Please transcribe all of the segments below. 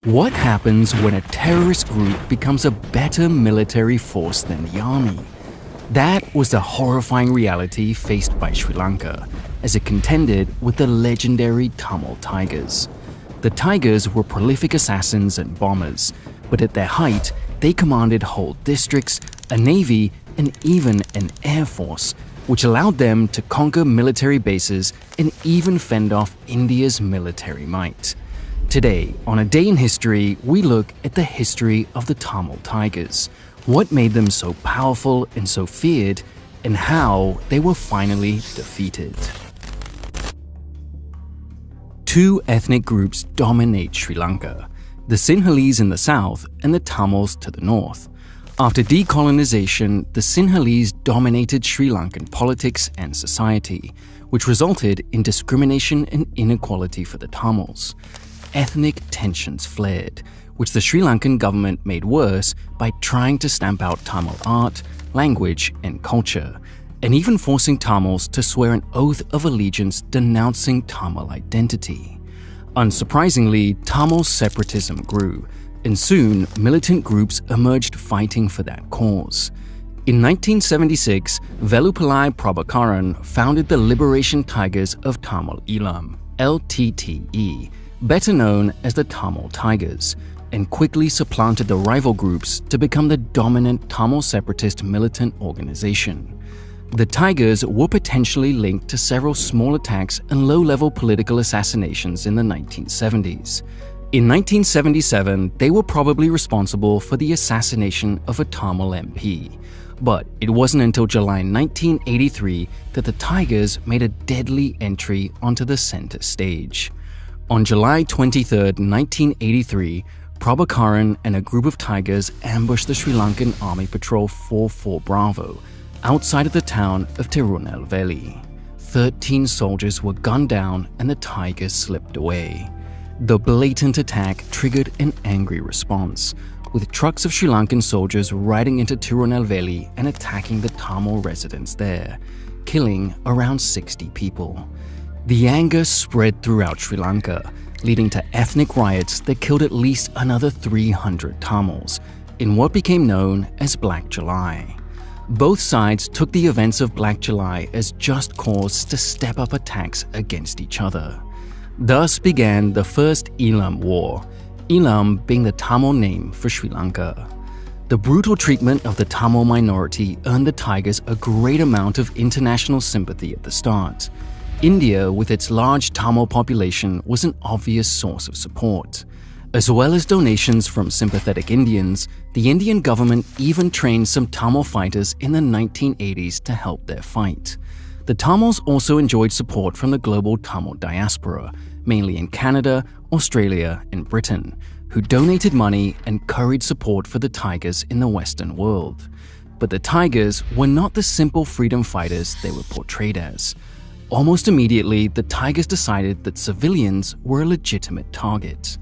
What happens when a terrorist group becomes a better military force than the army? That was the horrifying reality faced by Sri Lanka as it contended with the legendary Tamil Tigers. The Tigers were prolific assassins and bombers, but at their height, they commanded whole districts, a navy, and even an air force, which allowed them to conquer military bases and even fend off India's military might. Today, on A Day in History, we look at the history of the Tamil Tigers, what made them so powerful and so feared, and how they were finally defeated. Two ethnic groups dominate Sri Lanka, the Sinhalese in the south and the Tamils to the north. After decolonization, the Sinhalese dominated Sri Lankan politics and society, which resulted in discrimination and inequality for the Tamils. Ethnic tensions flared, which the Sri Lankan government made worse by trying to stamp out Tamil art, language, and culture, and even forcing Tamils to swear an oath of allegiance denouncing Tamil identity. Unsurprisingly, Tamil separatism grew, and soon militant groups emerged fighting for that cause. In 1976, Velupillai Prabhakaran founded the Liberation Tigers of Tamil Eelam, LTTE, better known as the Tamil Tigers, and quickly supplanted the rival groups to become the dominant Tamil separatist militant organization. The Tigers were potentially linked to several small attacks and low-level political assassinations in the 1970s. In 1977, they were probably responsible for the assassination of a Tamil MP. But it wasn't until July 1983 that the Tigers made a deadly entry onto the center stage. On July 23, 1983, Prabhakaran and a group of Tigers ambushed the Sri Lankan Army Patrol 44 Bravo outside of the town of Tirunelveli. 13 soldiers were gunned down and the Tigers slipped away. The blatant attack triggered an angry response, with trucks of Sri Lankan soldiers riding into Tirunelveli and attacking the Tamil residents there, killing around 60 people. The anger spread throughout Sri Lanka, leading to ethnic riots that killed at least another 300 Tamils, in what became known as Black July. Both sides took the events of Black July as just cause to step up attacks against each other. Thus began the First Eelam War, Eelam being the Tamil name for Sri Lanka. The brutal treatment of the Tamil minority earned the Tigers a great amount of international sympathy at the start. India, with its large Tamil population, was an obvious source of support. As well as donations from sympathetic Indians, the Indian government even trained some Tamil fighters in the 1980s to help their fight. The Tamils also enjoyed support from the global Tamil diaspora, mainly in Canada, Australia, and Britain, who donated money and curried support for the Tigers in the Western world. But the Tigers were not the simple freedom fighters they were portrayed as. Almost immediately, the Tigers decided that civilians were a legitimate target.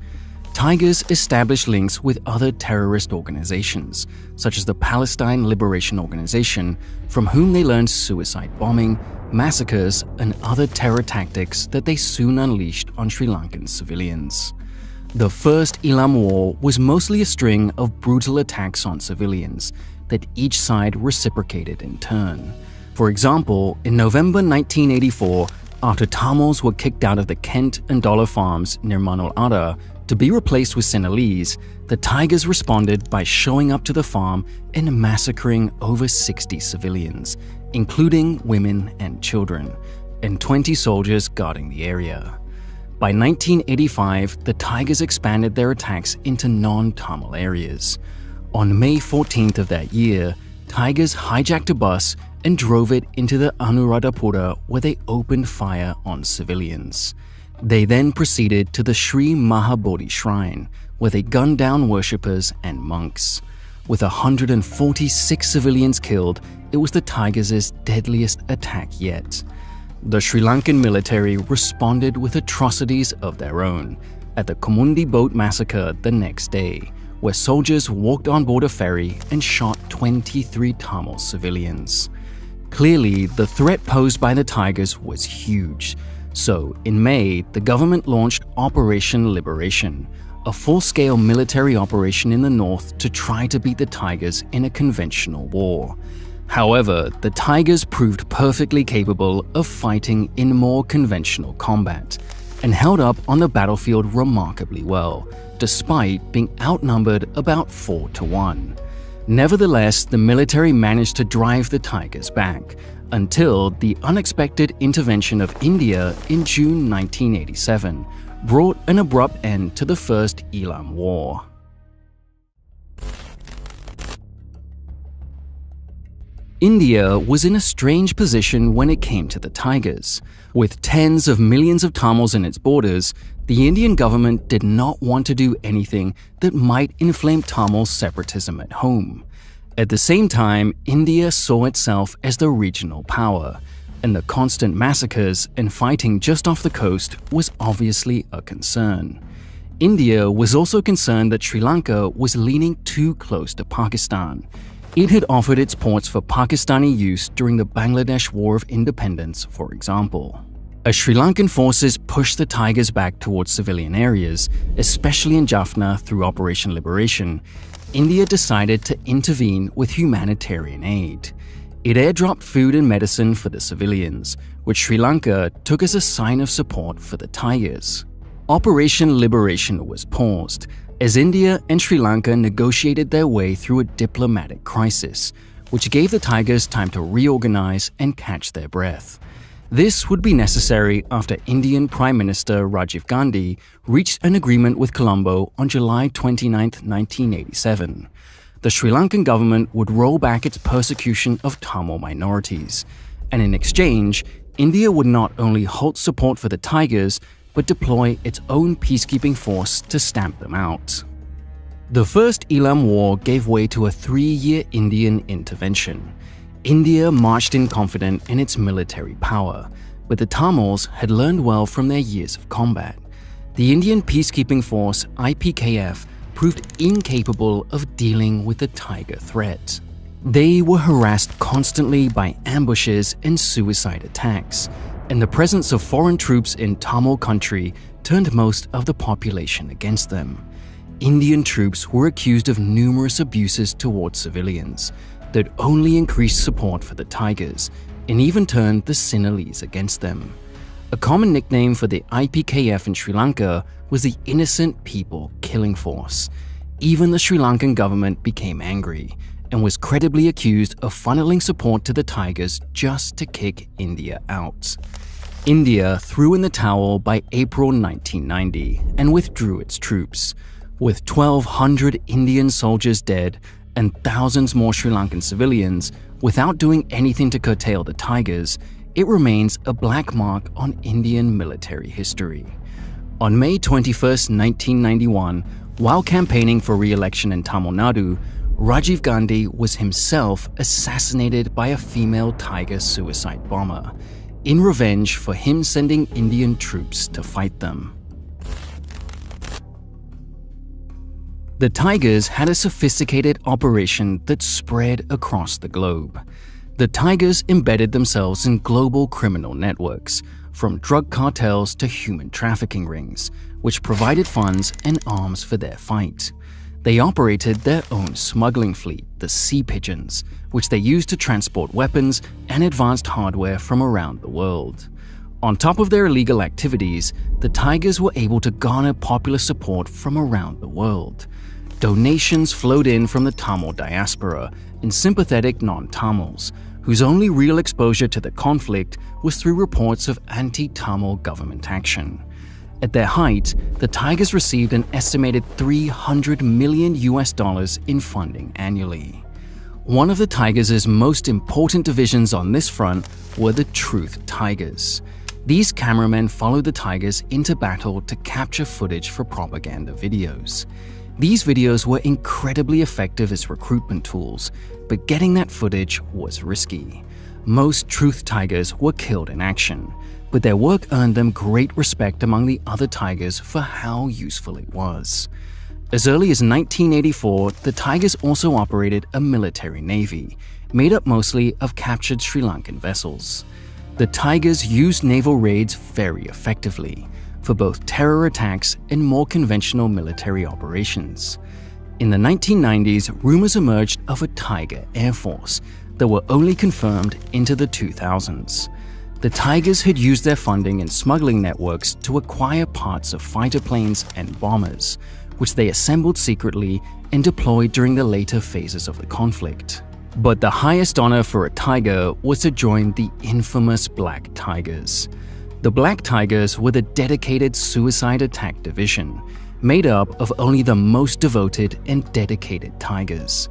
Tigers established links with other terrorist organizations, such as the Palestine Liberation Organization, from whom they learned suicide bombing, massacres, and other terror tactics that they soon unleashed on Sri Lankan civilians. The First Eelam War was mostly a string of brutal attacks on civilians that each side reciprocated in turn. For example, in November 1984, after Tamils were kicked out of the Kent and Dollar farms near Manul Ada to be replaced with Sinhalese, the Tigers responded by showing up to the farm and massacring over 60 civilians, including women and children, and 20 soldiers guarding the area. By 1985, the Tigers expanded their attacks into non-Tamil areas. On May 14th of that year, Tigers hijacked a bus and drove it into the Anuradhapura, where they opened fire on civilians. They then proceeded to the Sri Mahabodhi Shrine, where they gunned down worshippers and monks. With 146 civilians killed, it was the Tigers' deadliest attack yet. The Sri Lankan military responded with atrocities of their own at the Kumundi boat massacre the next day, where soldiers walked on board a ferry and shot 23 Tamil civilians. Clearly, the threat posed by the Tigers was huge. So, in May, the government launched Operation Liberation, a full-scale military operation in the north to try to beat the Tigers in a conventional war. However, the Tigers proved perfectly capable of fighting in more conventional combat and held up on the battlefield remarkably well, despite being outnumbered about 4-1. Nevertheless, the military managed to drive the Tigers back until the unexpected intervention of India in June 1987 brought an abrupt end to the First Elam War. India was in a strange position when it came to the Tigers. With tens of millions of Tamils in its borders, the Indian government did not want to do anything that might inflame Tamil separatism at home. At the same time, India saw itself as the regional power, and the constant massacres and fighting just off the coast was obviously a concern. India was also concerned that Sri Lanka was leaning too close to Pakistan. It had offered its ports for Pakistani use during the Bangladesh War of Independence, for example. As Sri Lankan forces pushed the Tigers back towards civilian areas, especially in Jaffna through Operation Liberation, India decided to intervene with humanitarian aid. It airdropped food and medicine for the civilians, which Sri Lanka took as a sign of support for the Tigers. Operation Liberation was paused, as India and Sri Lanka negotiated their way through a diplomatic crisis, which gave the Tigers time to reorganize and catch their breath. This would be necessary after Indian Prime Minister Rajiv Gandhi reached an agreement with Colombo on July 29, 1987. The Sri Lankan government would roll back its persecution of Tamil minorities, and in exchange, India would not only halt support for the Tigers, but deploy its own peacekeeping force to stamp them out. The First Elam War gave way to a 3-year Indian intervention. India marched in confident in its military power, but the Tamils had learned well from their years of combat. The Indian peacekeeping force, IPKF, proved incapable of dealing with the Tiger threat. They were harassed constantly by ambushes and suicide attacks, and the presence of foreign troops in Tamil country turned most of the population against them. Indian troops were accused of numerous abuses towards civilians that only increased support for the Tigers and even turned the Sinhalese against them. A common nickname for the IPKF in Sri Lanka was the Innocent People Killing Force. Even the Sri Lankan government became angry and was credibly accused of funneling support to the Tigers just to kick India out. India threw in the towel by April 1990 and withdrew its troops. With 1,200 Indian soldiers dead and thousands more Sri Lankan civilians, without doing anything to curtail the Tigers, it remains a black mark on Indian military history. On May 21, 1991, while campaigning for re-election in Tamil Nadu, Rajiv Gandhi was himself assassinated by a female Tiger suicide bomber, in revenge for him sending Indian troops to fight them. The Tigers had a sophisticated operation that spread across the globe. The Tigers embedded themselves in global criminal networks, from drug cartels to human trafficking rings, which provided funds and arms for their fight. They operated their own smuggling fleet, the Sea Pigeons, which they used to transport weapons and advanced hardware from around the world. On top of their illegal activities, the Tigers were able to garner popular support from around the world. Donations flowed in from the Tamil diaspora and sympathetic non-Tamils, whose only real exposure to the conflict was through reports of anti-Tamil government action. At their height, the Tigers received an estimated $300 million in funding annually. One of the Tigers' most important divisions on this front were the Truth Tigers. These cameramen followed the Tigers into battle to capture footage for propaganda videos. These videos were incredibly effective as recruitment tools, but getting that footage was risky. Most Truth Tigers were killed in action, but their work earned them great respect among the other Tigers for how useful it was. As early as 1984, the Tigers also operated a military navy, made up mostly of captured Sri Lankan vessels. The Tigers used naval raids very effectively, for both terror attacks and more conventional military operations. In the 1990s, rumors emerged of a Tiger Air Force that were only confirmed into the 2000s. The Tigers had used their funding and smuggling networks to acquire parts of fighter planes and bombers, which they assembled secretly and deployed during the later phases of the conflict. But the highest honor for a Tiger was to join the infamous Black Tigers. The Black Tigers were the dedicated suicide attack division, made up of only the most devoted and dedicated Tigers.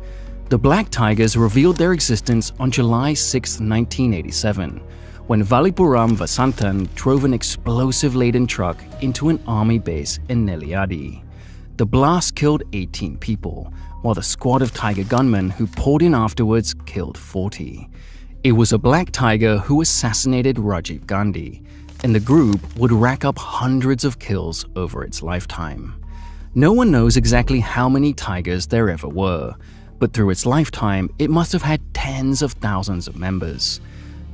The Black Tigers revealed their existence on July 6, 1987, when Valipuram Vasantan drove an explosive-laden truck into an army base in Nelliyadi. The blast killed 18 people, while the squad of Tiger gunmen who poured in afterwards killed 40. It was a Black Tiger who assassinated Rajiv Gandhi, and the group would rack up hundreds of kills over its lifetime. No one knows exactly how many Tigers there ever were, but through its lifetime, it must have had tens of thousands of members.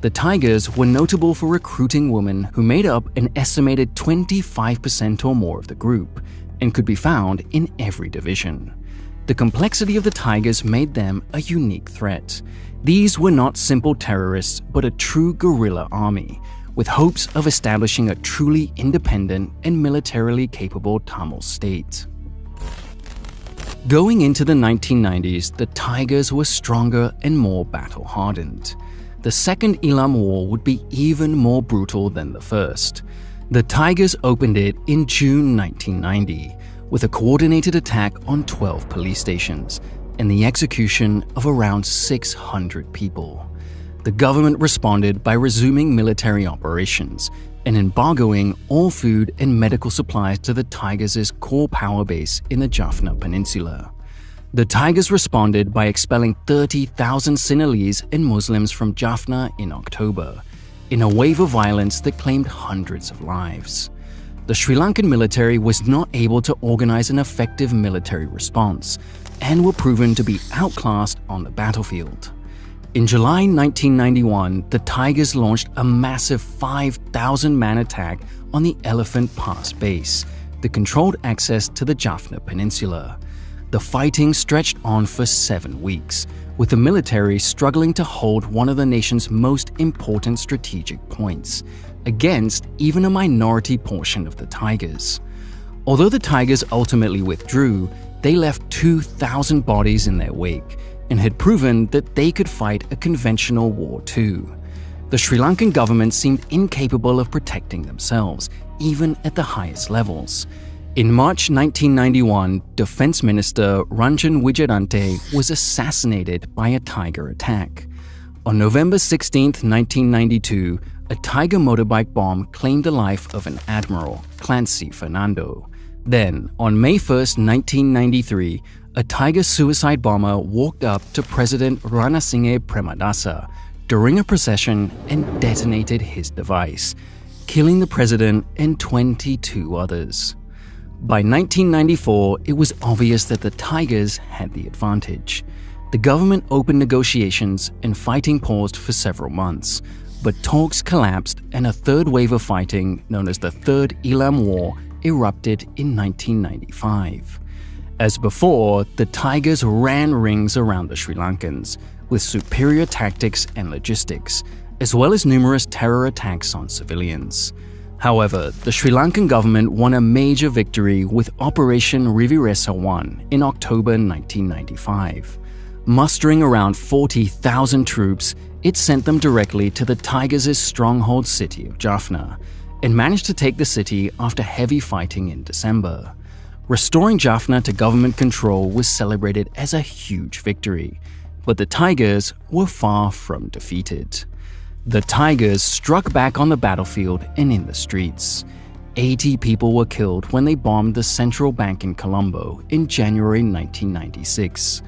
The Tigers were notable for recruiting women who made up an estimated 25% or more of the group, and could be found in every division. The complexity of the Tigers made them a unique threat. These were not simple terrorists, but a true guerrilla army, with hopes of establishing a truly independent and militarily capable Tamil state. Going into the 1990s, the Tigers were stronger and more battle-hardened. The Second Elam War would be even more brutal than the first. The Tigers opened it in June 1990 with a coordinated attack on 12 police stations and the execution of around 600 people. The government responded by resuming military operations and embargoing all food and medical supplies to the Tigers' core power base in the Jaffna Peninsula. The Tigers responded by expelling 30,000 Sinhalese and Muslims from Jaffna in October, in a wave of violence that claimed hundreds of lives. The Sri Lankan military was not able to organize an effective military response and were proven to be outclassed on the battlefield. In July 1991, the Tigers launched a massive 5,000-man attack on the Elephant Pass base, the controlled access to the Jaffna Peninsula. The fighting stretched on for 7 weeks, with the military struggling to hold one of the nation's most important strategic points, against even a minority portion of the Tigers. Although the Tigers ultimately withdrew, they left 2,000 bodies in their wake and had proven that they could fight a conventional war too. The Sri Lankan government seemed incapable of protecting themselves, even at the highest levels. In March 1991, Defense Minister Ranjan Wijayarante was assassinated by a Tiger attack. On November 16, 1992, a Tiger motorbike bomb claimed the life of an admiral, Clancy Fernando. Then, on May 1, 1993, a Tiger suicide bomber walked up to President Ranasinghe Premadasa during a procession and detonated his device, killing the president and 22 others. By 1994, it was obvious that the Tigers had the advantage. The government opened negotiations and fighting paused for several months, but talks collapsed and a third wave of fighting, known as the Third Elam War, erupted in 1995. As before, the Tigers ran rings around the Sri Lankans, with superior tactics and logistics, as well as numerous terror attacks on civilians. However, the Sri Lankan government won a major victory with Operation Riviresa 1 in October 1995. Mustering around 40,000 troops, it sent them directly to the Tigers' stronghold city of Jaffna, and managed to take the city after heavy fighting in December. Restoring Jaffna to government control was celebrated as a huge victory, but the Tigers were far from defeated. The Tigers struck back on the battlefield and in the streets. 80 people were killed when they bombed the central bank in Colombo in January 1996.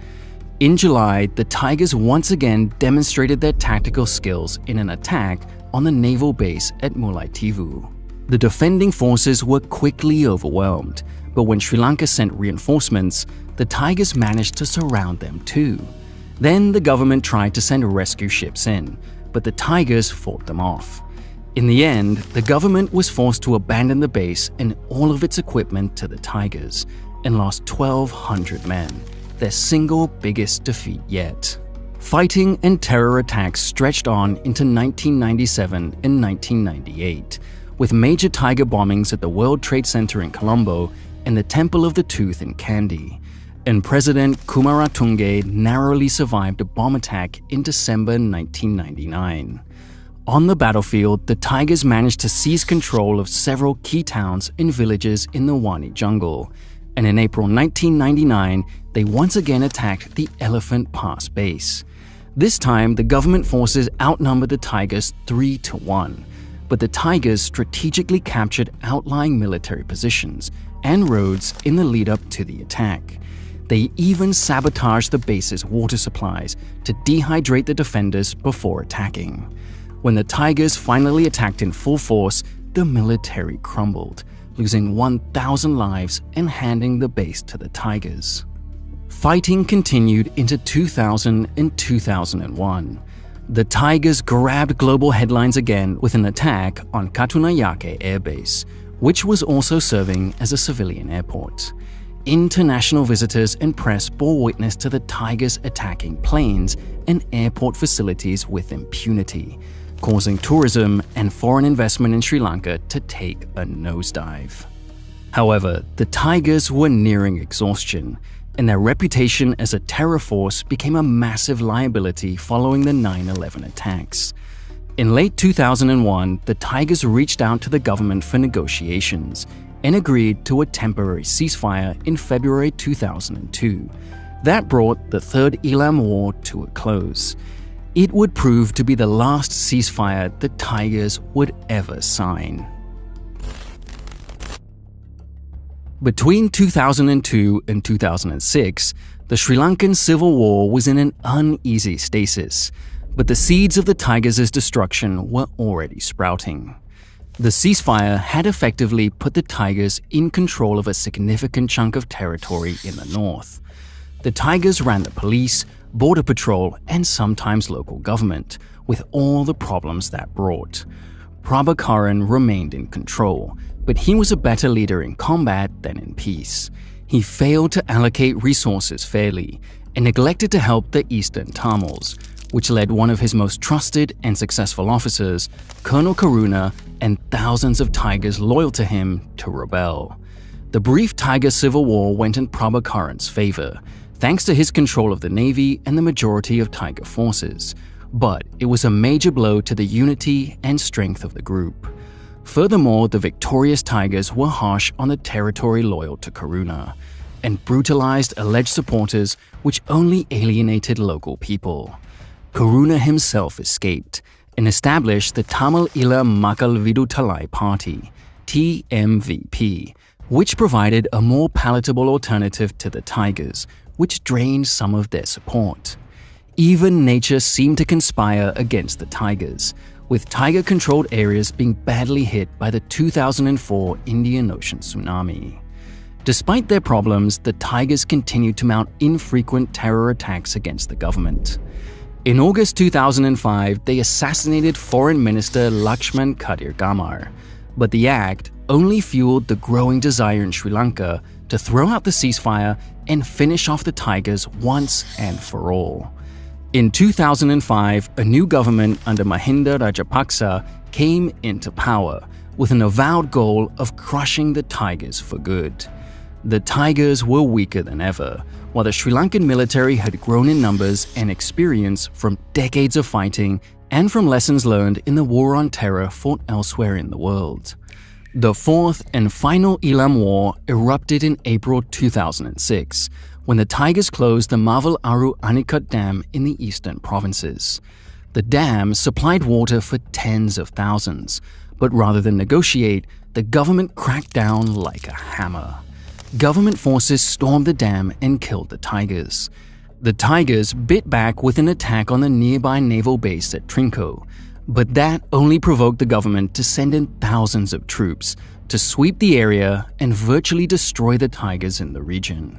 In July, the Tigers once again demonstrated their tactical skills in an attack on the naval base at Mullaitivu. The defending forces were quickly overwhelmed, but when Sri Lanka sent reinforcements, the Tigers managed to surround them too. Then the government tried to send rescue ships in, but the Tigers fought them off. In the end, the government was forced to abandon the base and all of its equipment to the Tigers and lost 1,200 men, their single biggest defeat yet. Fighting and terror attacks stretched on into 1997 and 1998, with major Tiger bombings at the World Trade Center in Colombo and the Temple of the Tooth in Kandy, and President Kumaratunge narrowly survived a bomb attack in December 1999. On the battlefield, the Tigers managed to seize control of several key towns and villages in the Wani jungle, and in April 1999, they once again attacked the Elephant Pass base. This time, the government forces outnumbered the Tigers 3-1, but the Tigers strategically captured outlying military positions and roads in the lead-up to the attack. They even sabotaged the base's water supplies to dehydrate the defenders before attacking. When the Tigers finally attacked in full force, the military crumbled, losing 1,000 lives and handing the base to the Tigers. Fighting continued into 2000 and 2001. The Tigers grabbed global headlines again with an attack on Katunayake Air Base, which was also serving as a civilian airport. International visitors and press bore witness to the Tigers attacking planes and airport facilities with impunity, causing tourism and foreign investment in Sri Lanka to take a nosedive. However, the Tigers were nearing exhaustion, and their reputation as a terror force became a massive liability following the 9/11 attacks. In late 2001, the Tigers reached out to the government for negotiations and agreed to a temporary ceasefire in February 2002. That brought the Third Elam War to a close. It would prove to be the last ceasefire the Tigers would ever sign. Between 2002 and 2006, the Sri Lankan Civil War was in an uneasy stasis, but the seeds of the Tigers' destruction were already sprouting. The ceasefire had effectively put the Tigers in control of a significant chunk of territory in the north. The Tigers ran the police, border patrol, and sometimes local government, with all the problems that brought. Prabhakaran remained in control, but he was a better leader in combat than in peace. He failed to allocate resources fairly and neglected to help the Eastern Tamils, which led one of his most trusted and successful officers, Colonel Karuna, and thousands of Tigers loyal to him to rebel. The brief Tiger Civil War went in Prabhakaran's favor, thanks to his control of the Navy and the majority of Tiger forces, but it was a major blow to the unity and strength of the group. Furthermore, the victorious Tigers were harsh on the territory loyal to Karuna and brutalized alleged supporters, which only alienated local people. Karuna himself escaped and established the Tamil Ila Makkal Viduthalai Party, TMVP, which provided a more palatable alternative to the Tigers, which drained some of their support. Even nature seemed to conspire against the Tigers, with Tiger-controlled areas being badly hit by the 2004 Indian Ocean tsunami. Despite their problems, the Tigers continued to mount infrequent terror attacks against the government. In August 2005, they assassinated Foreign Minister Lakshman Kadirgamar, but the act only fueled the growing desire in Sri Lanka to throw out the ceasefire and finish off the Tigers once and for all. In 2005, a new government under Mahinda Rajapaksa came into power with an avowed goal of crushing the Tigers for good. The Tigers were weaker than ever, while the Sri Lankan military had grown in numbers and experience from decades of fighting and from lessons learned in the war on terror fought elsewhere in the world. The fourth and final Elam War erupted in April 2006, when the Tigers closed the Mavel Aru Anicut Dam in the eastern provinces. The dam supplied water for tens of thousands, but rather than negotiate, the government cracked down like a hammer. Government forces stormed the dam and killed the Tigers. The Tigers bit back with an attack on the nearby naval base at Trinco, but that only provoked the government to send in thousands of troops to sweep the area and virtually destroy the Tigers in the region.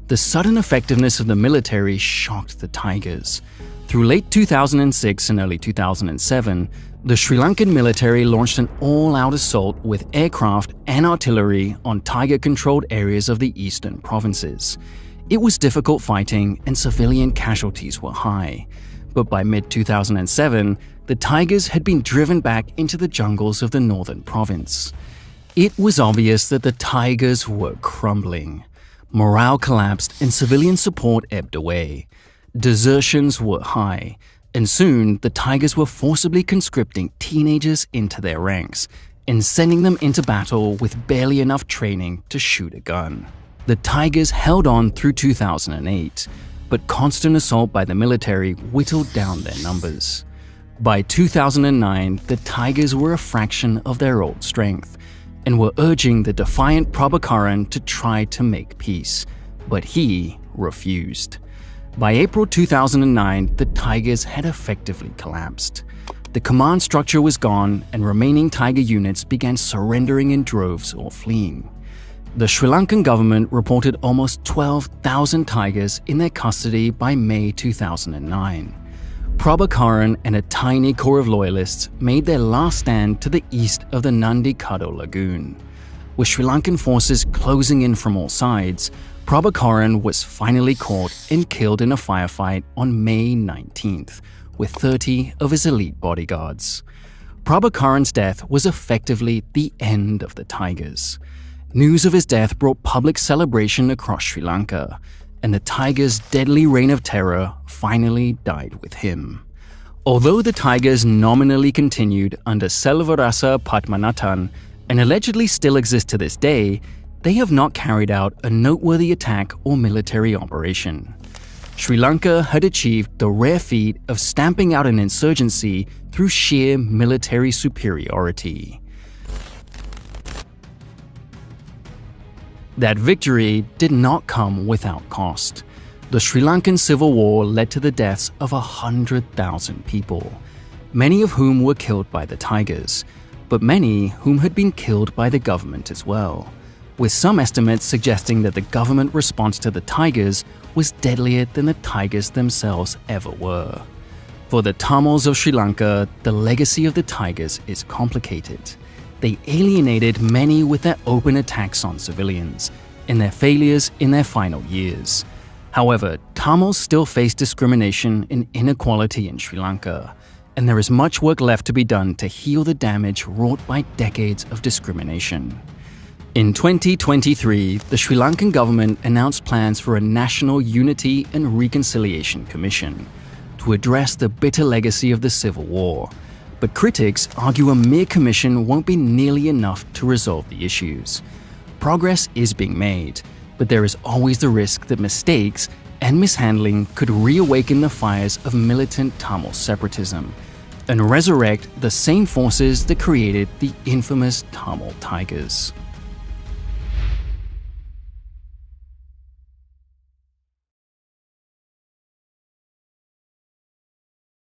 The sudden effectiveness of the military shocked the Tigers. Through late 2006 and early 2007, the Sri Lankan military launched an all-out assault with aircraft and artillery on Tiger-controlled areas of the eastern provinces. It was difficult fighting and civilian casualties were high. But by mid-2007, the Tigers had been driven back into the jungles of the northern province. It was obvious that the Tigers were crumbling. Morale collapsed and civilian support ebbed away. Desertions were high, and soon the Tigers were forcibly conscripting teenagers into their ranks and sending them into battle with barely enough training to shoot a gun. The Tigers held on through 2008, but constant assault by the military whittled down their numbers. By 2009, the Tigers were a fraction of their old strength and were urging the defiant Prabhakaran to try to make peace, but he refused. By April 2009, the Tigers had effectively collapsed. The command structure was gone and remaining Tiger units began surrendering in droves or fleeing. The Sri Lankan government reported almost 12,000 Tigers in their custody by May 2009. Prabhakaran and a tiny corps of loyalists made their last stand to the east of the Nandi Kado Lagoon. With Sri Lankan forces closing in from all sides, Prabhakaran was finally caught and killed in a firefight on May 19th, with 30 of his elite bodyguards. Prabhakaran's death was effectively the end of the Tigers. News of his death brought public celebration across Sri Lanka, and the Tigers' deadly reign of terror finally died with him. Although the Tigers nominally continued under Selvarasa Padmanathan and allegedly still exist to this day, they have not carried out a noteworthy attack or military operation. Sri Lanka had achieved the rare feat of stamping out an insurgency through sheer military superiority. That victory did not come without cost. The Sri Lankan Civil War led to the deaths of 100,000 people, many of whom were killed by the Tigers, but many whom had been killed by the government as well, with some estimates suggesting that the government response to the Tigers was deadlier than the Tigers themselves ever were. For the Tamils of Sri Lanka, the legacy of the Tigers is complicated. They alienated many with their open attacks on civilians and their failures in their final years. However, Tamils still face discrimination and inequality in Sri Lanka, and there is much work left to be done to heal the damage wrought by decades of discrimination. In 2023, the Sri Lankan government announced plans for a National Unity and Reconciliation Commission to address the bitter legacy of the Civil War. But critics argue a mere commission won't be nearly enough to resolve the issues. Progress is being made, but there is always the risk that mistakes and mishandling could reawaken the fires of militant Tamil separatism and resurrect the same forces that created the infamous Tamil Tigers.